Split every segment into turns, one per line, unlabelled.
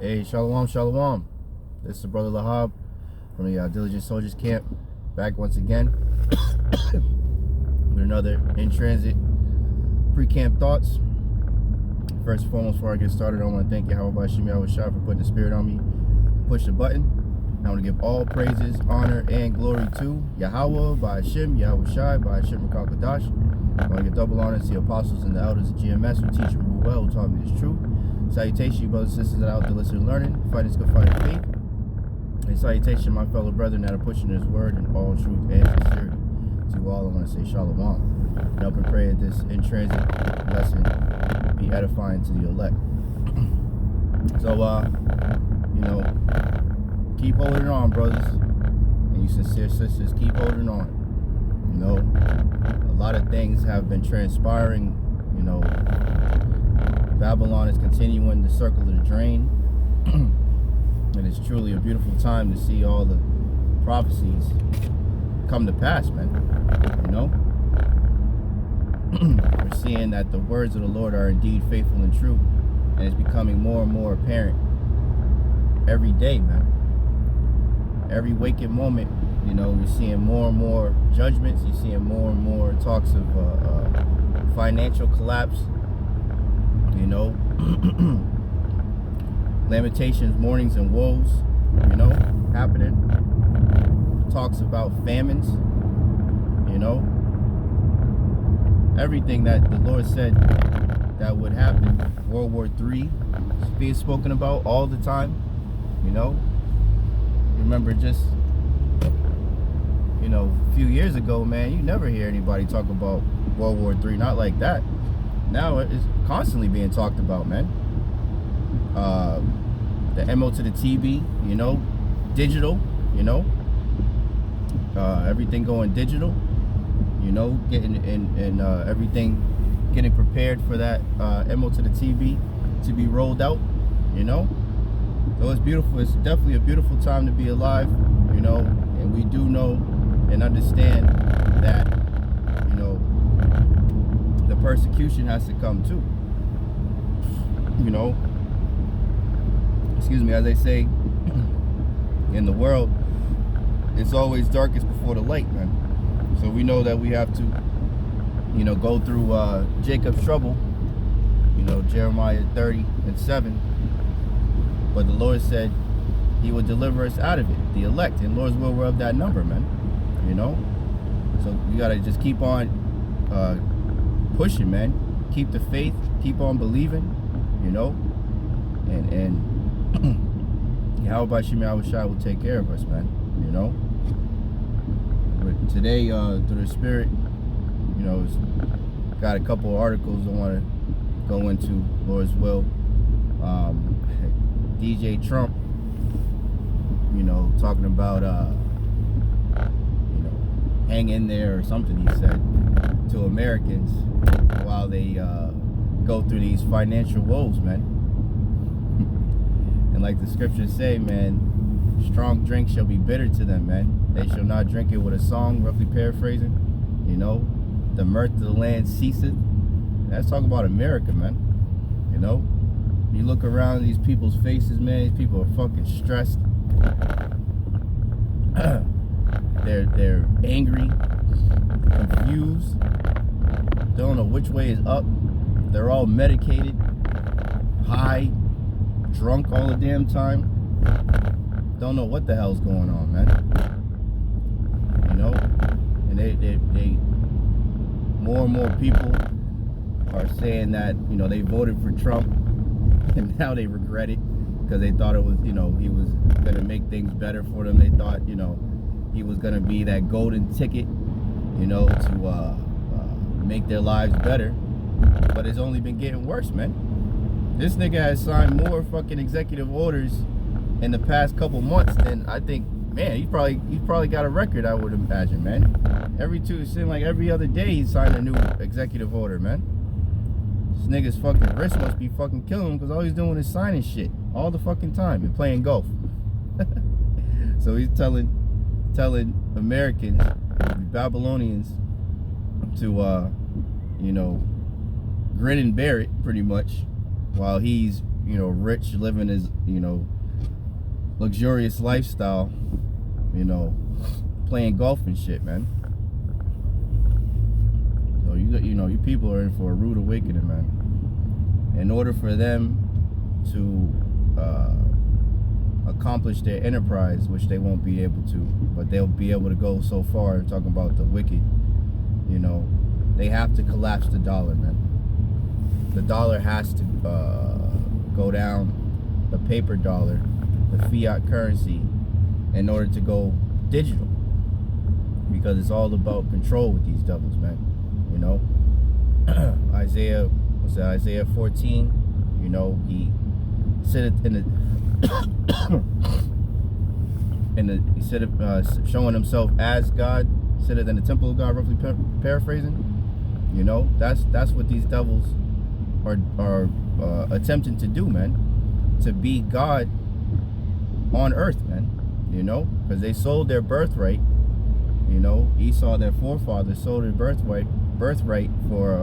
Hey, shalom, shalom. This is the brother Lahab from the Diligent Soldiers Camp, back once again with another in transit pre-camp thoughts. First and foremost, before I get started, I want to thank Yahawashi Yahawashi for putting the spirit on me to push the button. I want to give all praises, honor, and glory to Yahawah, Bahasham, Yahawashi, Bahasham, Rakakadash. I want to give double honor to the apostles and the elders of GMS who teach and rule well, who taught me this truth. Salutation, you brothers and sisters that are out there listening and learning, fighting this good fight of faith. And salutation, my fellow brethren that are pushing this word in all truth and sincerity. To all, I want to say shalom. And hope and pray that this in transit lesson be edifying to the elect. So, keep holding on, brothers. And you sincere sisters, keep holding on. A lot of things have been transpiring, Babylon is continuing the circle of the drain. And it's truly a beautiful time to see all the prophecies come to pass, man. We're seeing that the words of the Lord are indeed faithful and true. And it's becoming more and more apparent every day, man. Every waking moment, you're seeing more and more judgments. You're seeing more and more talks of financial collapse. Lamentations, mournings, and woes, happening. Talks about famines, everything that the Lord said that would happen. World War III is being spoken about all the time, Remember just, a few years ago, man, you never hear anybody talk about World War III, not like that. Now it's constantly being talked about, man. The MO to the TB, digital, everything going digital, getting and everything getting prepared for that MO to the TB to be rolled out, So it's beautiful. It's definitely a beautiful time to be alive, and we do know and understand that, the persecution has to come too. Excuse me, as they say in the world, it's always darkest before the light, man. So we know that we have to, go through Jacob's trouble, Jeremiah 30:7. But the Lord said he would deliver us out of it, the elect. And Lord's will, we're of that number, man. So we got to just keep on pushing, man. Keep the faith, keep on believing, and Yahawashi will take care of us, man, But today, through the Spirit, it's got a couple of articles I want to go into, Lord's will. DJ Trump, talking about, hang in there or something, he said, to Americans while they go through these financial woes, man. And like the scriptures say, man, strong drink shall be bitter to them, man. They shall not drink it with a song, roughly paraphrasing. The mirth of the land ceaseth. That's talking about America, man. You look around these people's faces, man. These people are fucking stressed. They're angry, confused. Don't know which way is up. They're all medicated, high, drunk all the damn time. Don't know what the hell's going on, man. And they more and more people are saying that, they voted for Trump and now they regret it because they thought it was, he was going to make things better for them. They thought, he was going to be that golden ticket, to make their lives better. But it's only been getting worse, man. This nigga has signed more fucking executive orders in the past couple months than I think, man, he's probably got a record, I would imagine, man. It seems like every other day he's signed a new executive order, man. This nigga's fucking wrist must be fucking killing him because all he's doing is signing shit all the fucking time and playing golf. So he's telling Americans, Babylonians, to grin and bear it pretty much, while he's rich, living his, luxurious lifestyle, playing golf and shit, man. So you people are in for a rude awakening, man. In order for them to accomplish their enterprise, which they won't be able to, but they'll be able to go so far, talking about the wicked, they have to collapse the dollar, man. The dollar has to go down, the paper dollar, the fiat currency, in order to go digital, because it's all about control with these devils, man. Isaiah 14, he said it instead of showing himself as God, said it in the temple of God, roughly paraphrasing. That's what these devils are attempting to do, man. To be God on earth, man. Because they sold their birthright. Esau, their forefather, sold their birthright for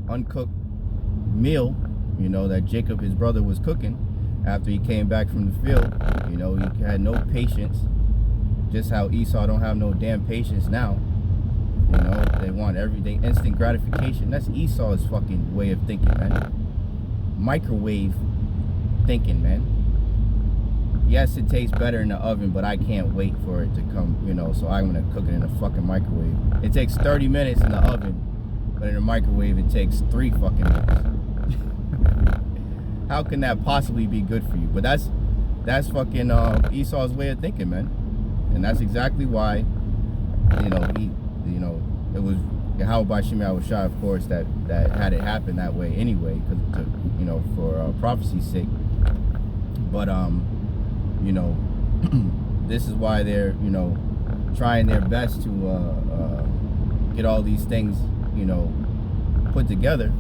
uncooked meal, that Jacob, his brother, was cooking after he came back from the field. He had no patience, just how Esau don't have no damn patience now. They want everything instant gratification. That's Esau's fucking way of thinking, man. Microwave thinking, man. Yes, it tastes better in the oven, but I can't wait for it to come, so I'm gonna cook it in a fucking microwave. It takes 30 minutes in the oven, but in the microwave it takes 3 fucking minutes. How can that possibly be good for you? But that's fucking Esau's way of thinking, man. And that's exactly why, it was Yahawah, Yahawashi, of course, that had it happen that way anyway, because for prophecy's sake. But this is why they're trying their best to get all these things put together,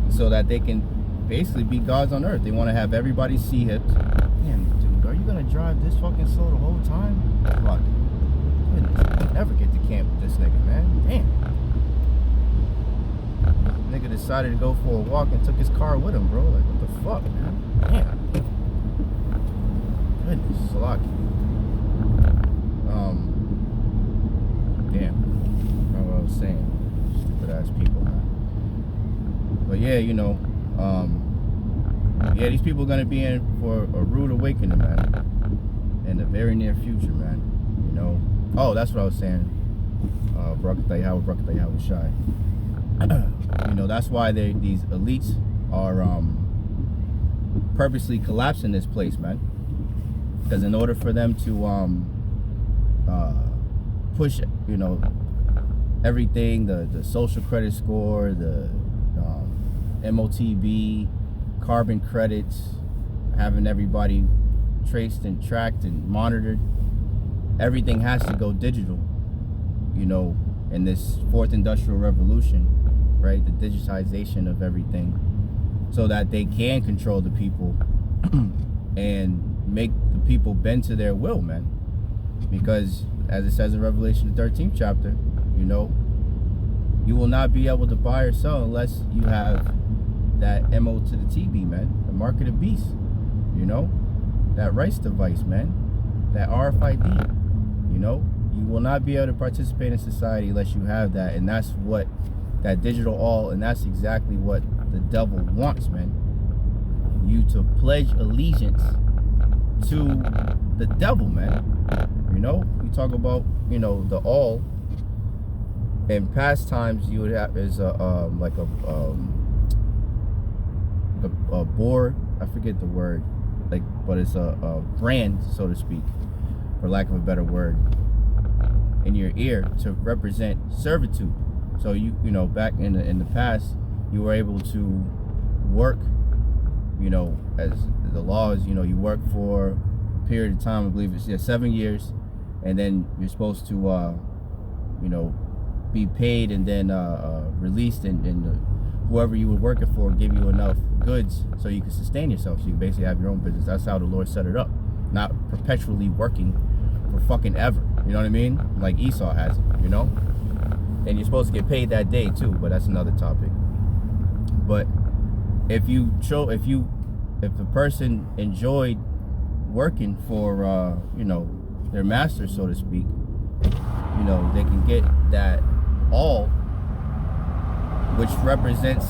so that they can basically be gods on earth. They want to have everybody see hips. Damn, dude, are you gonna drive this fucking slow the whole time? Fuck. Goodness, I'll never get to camp with this nigga, man. Damn. Nigga decided to go for a walk and took his car with him, bro. Like, what the fuck, man? Damn. Goodness, Salaki. Damn. That's what I was saying. Stupid ass people, man. But yeah, yeah, these people are gonna be in for a rude awakening, man, in the very near future, man. Oh, that's what I was saying. Yahawashi. That's why these elites are purposely collapsing this place, man. Because in order for them to push, everything, the social credit score, the MOTB, carbon credits, having everybody traced and tracked and monitored, everything has to go digital, in this 4th industrial revolution, right? The digitization of everything, so that they can control the people and make the people bend to their will, man. Because as it says in Revelation, the 13th chapter, you will not be able to buy or sell unless you have that MO to the TB, man, the mark of the beast, that rice device, man, that RFID, you will not be able to participate in society unless you have that. And that's what that digital all, and that's exactly what the devil wants, man. You to pledge allegiance to the devil, man. You talk about, the all. In past times, you would have is a board. I forget the word, but it's a brand, so to speak, for lack of a better word, in your ear to represent servitude. So back in the past, you were able to work, as the laws, you work for a period of time. I believe it's 7 years, and then you're supposed to, be paid and then released, and whoever you were working for give you enough goods so you can sustain yourself, so you can basically have your own business. That's how the Lord set it up, not perpetually working for fucking ever. You know what I mean? Like Esau has it, And you're supposed to get paid that day too, but that's another topic. But if the person enjoyed working for you know, their master, so to speak, you know, they can get that all, which represents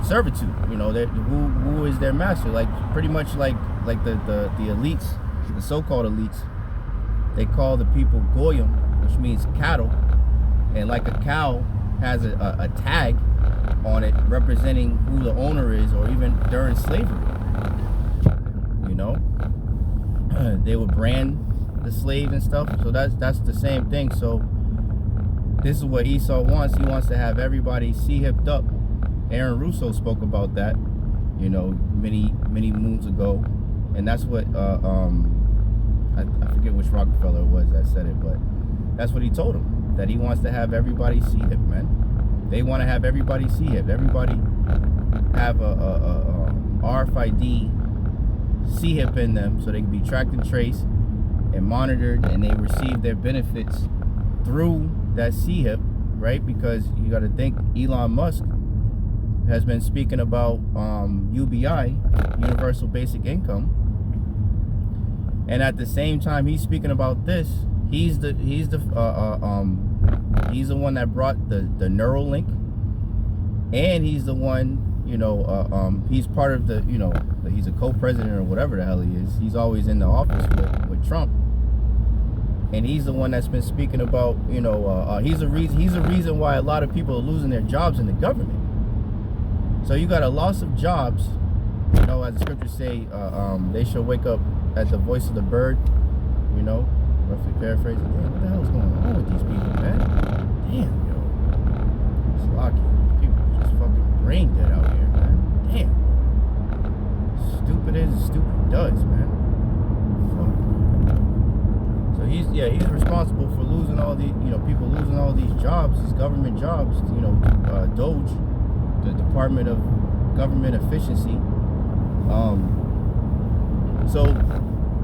servitude. You know, who is their master? Like pretty much like the elites, the so-called elites. They call the people goyim, which means cattle, and like a cow has a tag on it representing who the owner is, or even during slavery. You know, they would brand the slaves and stuff. So that's the same thing. So this is what Esau wants. He wants to have everybody hipped up. Aaron Russo spoke about that, you know, many moons ago, and that's what I forget which Rockefeller it was that said it, but that's what he told him, that he wants to have everybody hip, man. They want to have everybody hip. Everybody have a RFID hip in them, so they can be tracked and traced and monitored, and they receive their benefits through that hip, right? Because you got to think Elon Musk has been speaking about UBI, Universal Basic Income, and at the same time he's speaking about this, he's the one that brought the Neuralink, and he's the one, you know, he's part of the, you know, he's a co-president or whatever the hell he is. He's always in the office with Trump, and he's the one that's been speaking about, you know, he's a reason why a lot of people are losing their jobs in the government. So you got a loss of jobs, you know, as the scriptures say, they shall wake up at the voice of the bird, you know, roughly paraphrasing. Damn, what the hell is going on with these people, man? Damn, yo. It's lucky. People are just fucking brain dead out here, man. Damn. Stupid is as stupid does, man. Fuck. So he's responsible for losing all the, you know, people losing all these jobs, these government jobs, you know, Doge, the Department of Government Efficiency.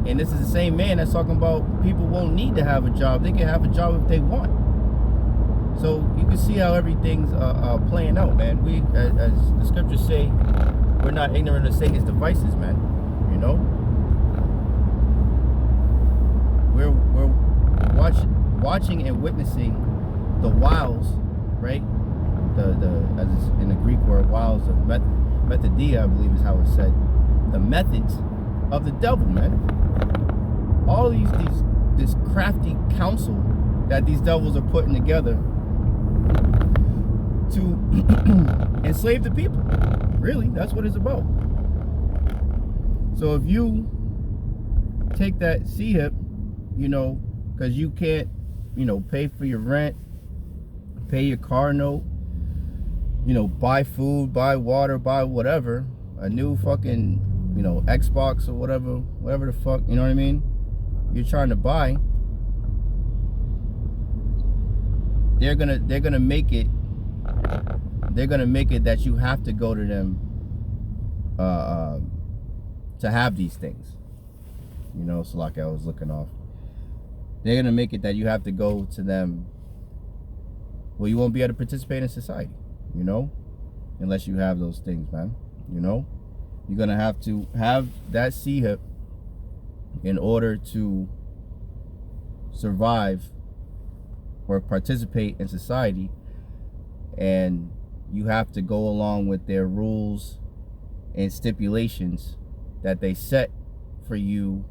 And this is the same man that's talking about people won't need to have a job. They can have a job if they want. So you can see how everything's playing out, man. We, as the scriptures say, we're not ignorant of Satan's devices, man. You know, we're watching and witnessing the wiles, right? The as in the Greek word wiles of methodia, I believe is how it's said. The methods of the devil, man. All this crafty counsel that these devils are putting together to enslave the people. Really, that's what it's about. So if you take that hip, you know, because you can't, you know, pay for your rent, pay your car note, you know, buy food, buy water, buy whatever, a new fucking, you know, Xbox or whatever the fuck, you know what I mean, you're trying to buy, they're gonna make it that you have to go to them to have these things, you know. So like I was looking off, they're gonna make it that you have to go to them. Well, you won't be able to participate in society, you know, unless you have those things, man. You know, you're gonna have to have that hip in order to survive or participate in society, and you have to go along with their rules and stipulations that they set for you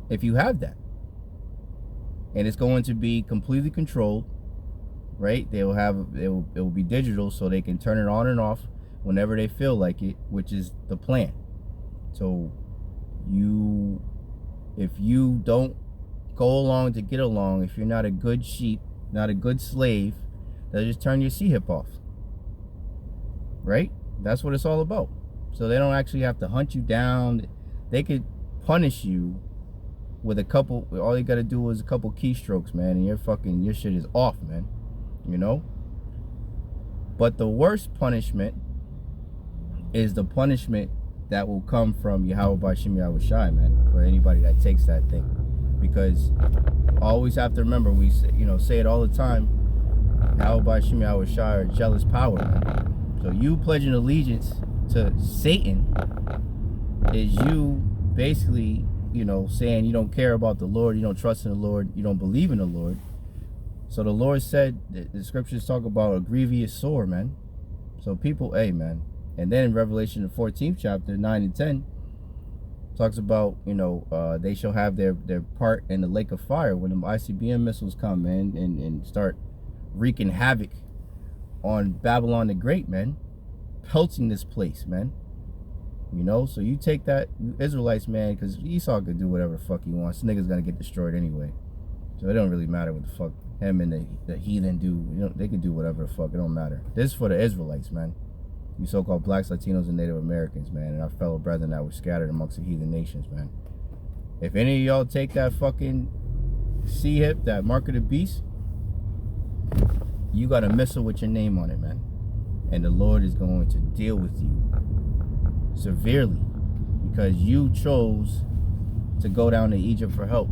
if you have that. And it's going to be completely controlled, right? It will be digital, so they can turn it on and off whenever they feel like it, which is the plan. So if you don't go along to get along, if you're not a good sheep, not a good slave, they'll just turn your hip off, right? That's what it's all about. So they don't actually have to hunt you down. They could punish you with a couple, all you gotta do is a couple keystrokes, man, and your shit is off, man, you know. But the worst punishment is the punishment that will come from Yahawah, Bahasham, Yahawashi, man, for anybody that takes that thing. Because always have to remember, we say, you know, say it all the time, Yahawah, Bahasham, Yahawashi are jealous power, man. So you pledging allegiance to Satan is you basically, saying you don't care about the Lord, you don't trust in the Lord, you don't believe in the Lord. So the Lord said, the scriptures talk about a grievous sore, man. So people, hey, man. And then in Revelation, the 14th chapter, 9 and 10, talks about, they shall have their part in the lake of fire when the ICBM missiles come, man, and start wreaking havoc on Babylon the Great, man. Pelting this place, man. So you take that, you Israelites, man, because Esau could do whatever the fuck he wants. This nigga's gonna get destroyed anyway. So it don't really matter what the fuck him and the heathen do. They can do whatever the fuck. It don't matter. This is for the Israelites, man. You so-called blacks, Latinos, and Native Americans, man, and our fellow brethren that were scattered amongst the heathen nations, man. If any of y'all take that fucking C-hip, that mark of the beast, you got a missile with your name on it, man. And the Lord is going to deal with you severely because you chose to go down to Egypt for help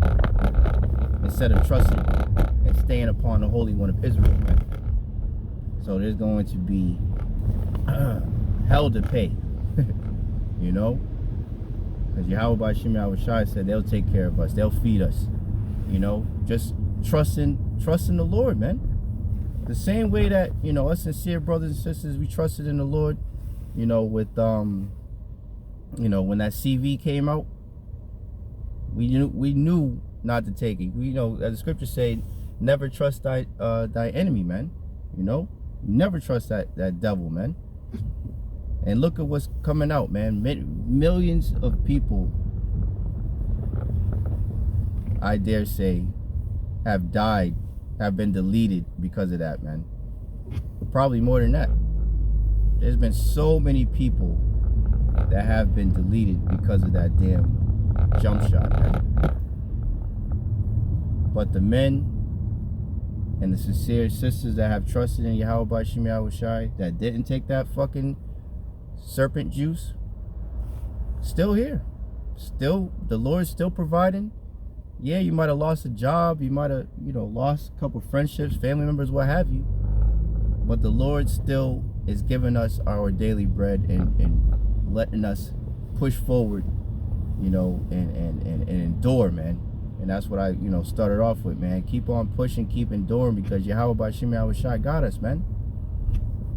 instead of trusting and staying upon the Holy One of Israel, man. So there's going to be hell to pay, because Bahasham Yahawashi said they'll take care of us, they'll feed us, just trusting the Lord, man. The same way that us sincere brothers and sisters, we trusted in the Lord, with when that CV came out, we knew not to take it. As the scriptures say, never trust thy enemy, man. Never trust that devil, man. And look at what's coming out, man. Millions of people, I dare say, have died, have been deleted because of that, man. Probably more than that. There's been so many people that have been deleted because of that damn jump shot, man. But the men and the sincere sisters that have trusted in Yahawah Bahasham Yahawashi, that didn't take that fucking serpent juice, still here. Still, the Lord's still providing. Yeah, you might have lost a job, you might have, lost a couple friendships, family members, what have you. But the Lord still is giving us our daily bread and letting us push forward, and endure, man. And that's what I, started off with, man. Keep on pushing, keep enduring, because Yahawah Bahasham Yahawashi got us, man.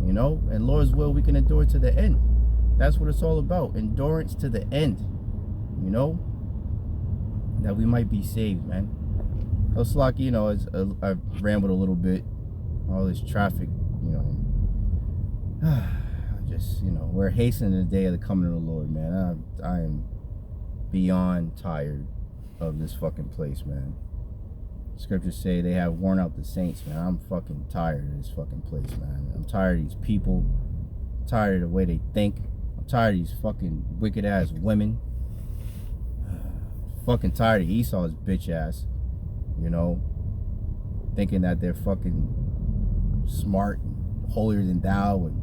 And Lord's will, we can endure to the end. That's what it's all about. Endurance to the end. That we might be saved, man. So Slocky, I've rambled a little bit. All this traffic, just, we're hastening the day of the coming of the Lord, man. I am beyond tired of this fucking place, man. Scriptures say they have worn out the saints, man. I'm fucking tired of this fucking place, man. I'm tired of these people. I'm tired of the way they think. I'm tired of these fucking wicked ass women. Fucking tired of Esau's bitch ass, thinking that they're fucking smart and holier than thou, and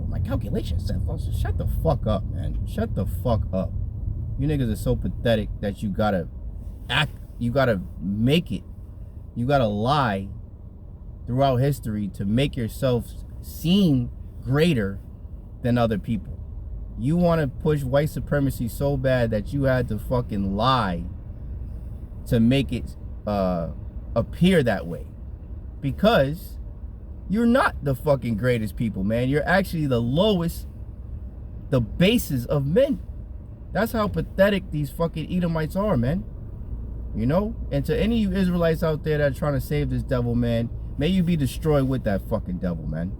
my calculation says, shut the fuck up, man. Shut the fuck up. You niggas are so pathetic that you gotta act, you gotta make it, you gotta lie throughout history to make yourself seem greater than other people. You want to push white supremacy so bad that you had to fucking lie to make it appear that way. Because you're not the fucking greatest people, man. You're actually the lowest, the bases of men. That's how pathetic these fucking Edomites are, man. And to any of you Israelites out there that are trying to save this devil, man, may you be destroyed with that fucking devil, man.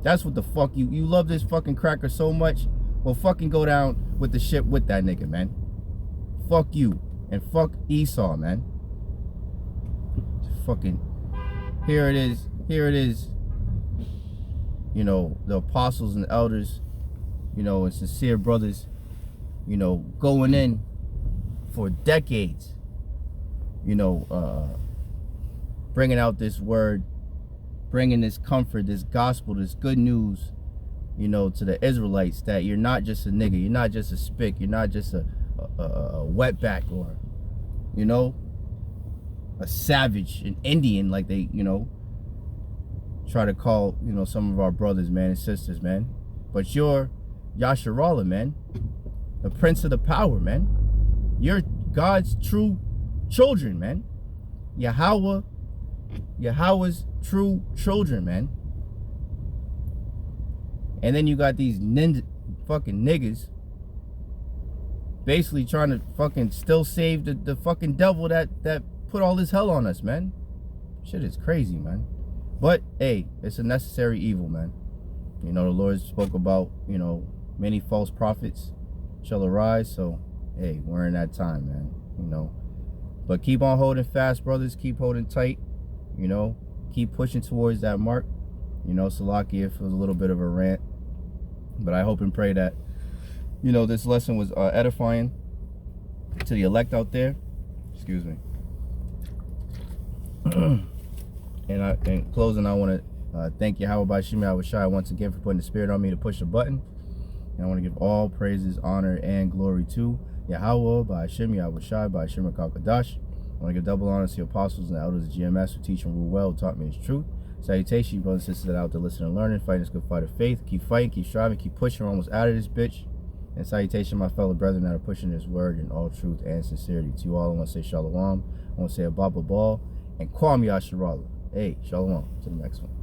That's what the fuck you love this fucking cracker so much. Well, fucking go down with the ship with that nigga, man. Fuck you and fuck Esau, man. Fucking here it is. The apostles and elders, and sincere brothers, going in for decades, bringing out this word, bringing this comfort, this gospel, this good news, to the Israelites, that you're not just a nigga, you're not just a spick, you're not just a wetback, or, a savage, an Indian, like they, try to call, you know, some of our brothers, man, and sisters, man. But you're Yasharallah, man. The Prince of the Power, man. You're God's true children, man. Yahawah's true children, man. And then you got these ninja fucking niggas basically trying to fucking still save the fucking devil that put all this hell on us, man. Shit is crazy, man. But hey, it's a necessary evil, man. You know, the Lord spoke about, you know, many false prophets shall arise. So hey, we're in that time, man. You know, but keep on holding fast, brothers. Keep holding tight. You know, keep pushing towards that mark. You know, Salakia, if it was a little bit of a rant, but I hope and pray that, you know, this lesson was edifying to the elect out there. Excuse me. And in closing, I want to thank Yahawah Bahasham Yahawashi once again for putting the spirit on me to push the button. And I want to give all praises, honor, and glory to Yahawah Bahasham Yahawashi Bahasham Kadash. I want to give double honor to the apostles and the elders of GMS who teach and rule well, who taught me his truth. Salutation, you brothers and sisters that are out there listening and learning, fighting this good fight of faith. Keep fighting, keep striving, keep pushing. We're almost out of this bitch. And salutation, my fellow brethren that are pushing this word in all truth and sincerity. To you all, I want to say shalom. I want to say a baba ball and Kwam Yasharallah. Hey, shalom. To the next one.